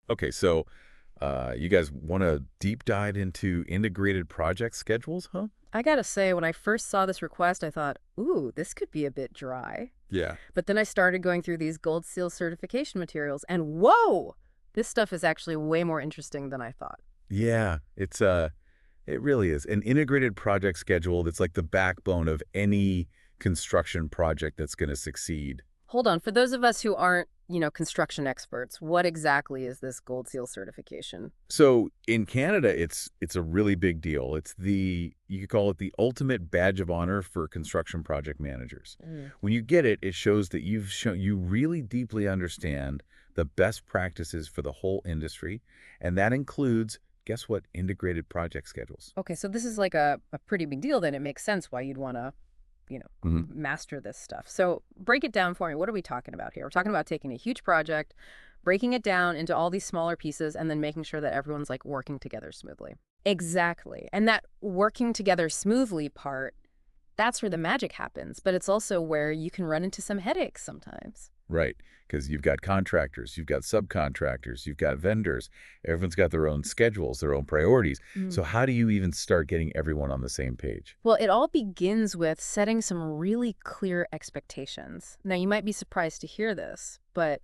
Okay, so you guys want to deep dive into integrated project schedules, huh? I gotta say, when I first saw this request, I thought, ooh, this could be a bit dry. Yeah. But then I started going through these Gold Seal certification materials, and whoa! This stuff is actually way more interesting than I thought. Yeah, it really is. An integrated project schedule that's like the backbone of any construction project that's going to succeed. Hold on, for those of us who aren't, construction experts, what exactly is this Gold Seal certification? So in Canada, it's a really big deal. It's the you could call it the ultimate badge of honor for construction project managers. Mm. When you get it, it shows that you really deeply understand the best practices for the whole industry, and that includes, guess what, integrated project schedules. Okay, so this is like a pretty big deal, then it makes sense why you'd want to, Mhm. master this stuff. So break it down for me. What are we talking about here? We're talking about taking a huge project, breaking it down into all these smaller pieces, and then making sure that everyone's like working together smoothly. Exactly. And that working together smoothly part, that's where the magic happens, but it's also where you can run into some headaches sometimes. Right, because you've got contractors, you've got subcontractors, you've got vendors. Everyone's got their own schedules, their own priorities. So how do you even start getting everyone on the same page? Well, it all begins with setting some really clear expectations. Now, you might be surprised to hear this, but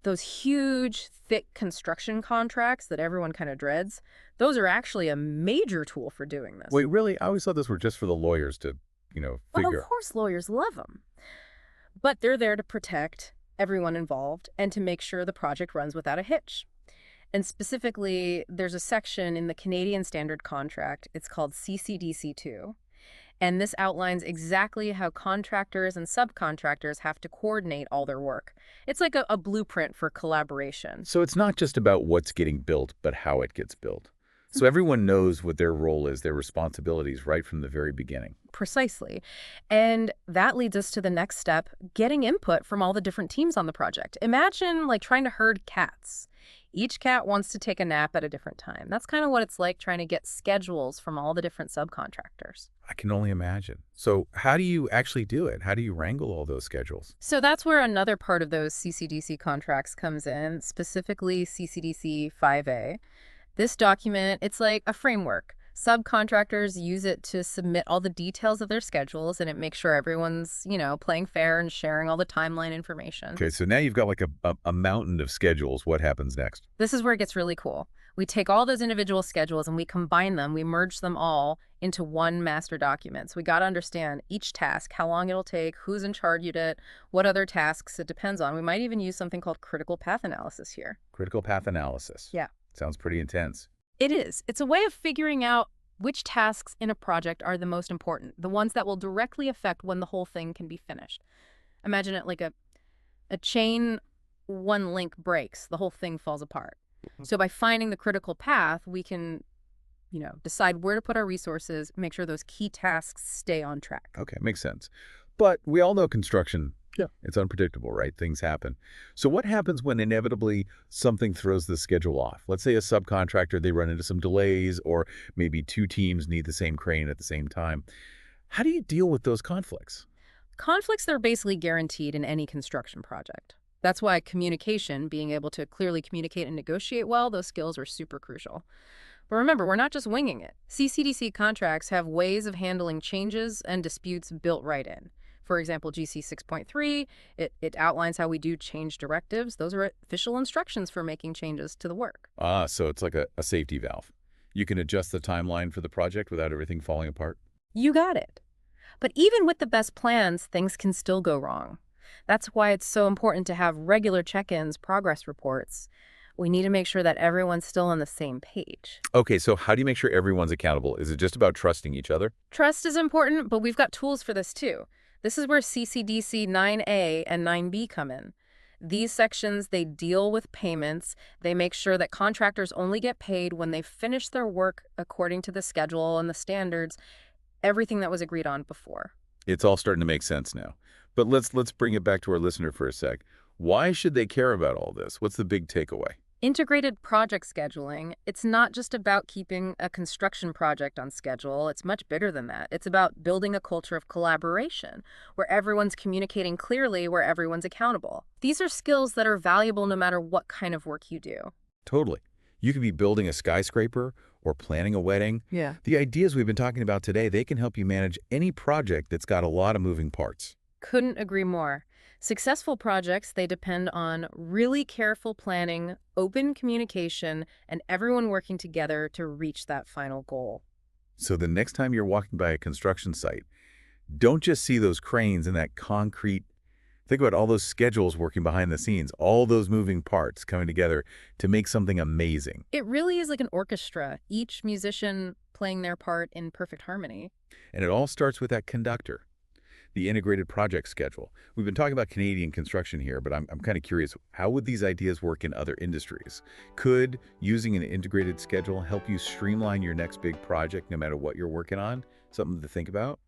those huge, thick construction contracts that everyone kind of dreads, those are actually a major tool for doing this. Wait, really? I always thought those were just for the lawyers to, Well, of figure. course, lawyers love them, but they're there to protect everyone involved and to make sure the project runs without a hitch. And specifically, there's a section in the Canadian Standard Contract. It's called CCDC2. And this outlines exactly how contractors and subcontractors have to coordinate all their work. It's like a blueprint for collaboration. So it's not just about what's getting built, but how it gets built. So everyone knows what their role is, their responsibilities right from the very beginning. Precisely. And that leads us to the next step, getting input from all the different teams on the project. Imagine like trying to herd cats. Each cat wants to take a nap at a different time. That's kind of what it's like trying to get schedules from all the different subcontractors. I can only imagine. So how do you actually do it? How do you wrangle all those schedules? So that's where another part of those CCDC contracts comes in, specifically CCDC 5A. This document, it's like a framework. Subcontractors use it to submit all the details of their schedules, and it makes sure everyone's, playing fair and sharing all the timeline information. Okay, so now you've got like a mountain of schedules. What happens next? This is where it gets really cool. We take all those individual schedules and we combine them, we merge them all into one master document. So we got to understand each task, how long it'll take, who's in charge of it, what other tasks it depends on. We might even use something called critical path analysis here. Critical path analysis. Yeah. Sounds pretty intense. It is. It's a way of figuring out which tasks in a project are the most important, the ones that will directly affect when the whole thing can be finished. Imagine it like a chain, one link breaks, the whole thing falls apart. So by finding the critical path, we can, decide where to put our resources, make sure those key tasks stay on track. Okay, makes sense. But we all know construction, Yeah. it's unpredictable, right? Things happen. So what happens when inevitably something throws the schedule off? Let's say a subcontractor, they run into some delays, or maybe two teams need the same crane at the same time. How do you deal with those conflicts? Conflicts are basically guaranteed in any construction project. That's why communication, being able to clearly communicate and negotiate well, those skills are super crucial. But remember, we're not just winging it. CCDC contracts have ways of handling changes and disputes built right in. For example, GC 6.3, it outlines how we do change directives. Those are official instructions for making changes to the work. Ah, so it's like a safety valve. You can adjust the timeline for the project without everything falling apart. You got it. But even with the best plans, things can still go wrong. That's why it's so important to have regular check-ins, progress reports. We need to make sure that everyone's still on the same page. Okay, so how do you make sure everyone's accountable? Is it just about trusting each other? Trust is important, but we've got tools for this too. This is where CCDC 9A and 9B come in. These sections, they deal with payments. They make sure that contractors only get paid when they finish their work according to the schedule and the standards, everything that was agreed on before. It's all starting to make sense now. But let's bring it back to our listener for a sec. Why should they care about all this? What's the big takeaway? Integrated project scheduling, it's not just about keeping a construction project on schedule. It's much bigger than that. It's about building a culture of collaboration where everyone's communicating clearly, where everyone's accountable. These are skills that are valuable no matter what kind of work you do. Totally. You could be building a skyscraper or planning a wedding. Yeah. The ideas we've been talking about today, they can help you manage any project that's got a lot of moving parts. Couldn't agree more. Successful projects, they depend on really careful planning, open communication, and everyone working together to reach that final goal. So the next time you're walking by a construction site, don't just see those cranes and that concrete. Think about all those schedules working behind the scenes, all those moving parts coming together to make something amazing. It really is like an orchestra, each musician playing their part in perfect harmony. And it all starts with that conductor, the integrated project schedule. We've been talking about Canadian construction here, but I'm kind of curious, how would these ideas work in other industries? Could using an integrated schedule help you streamline your next big project no matter what you're working on? Something to think about?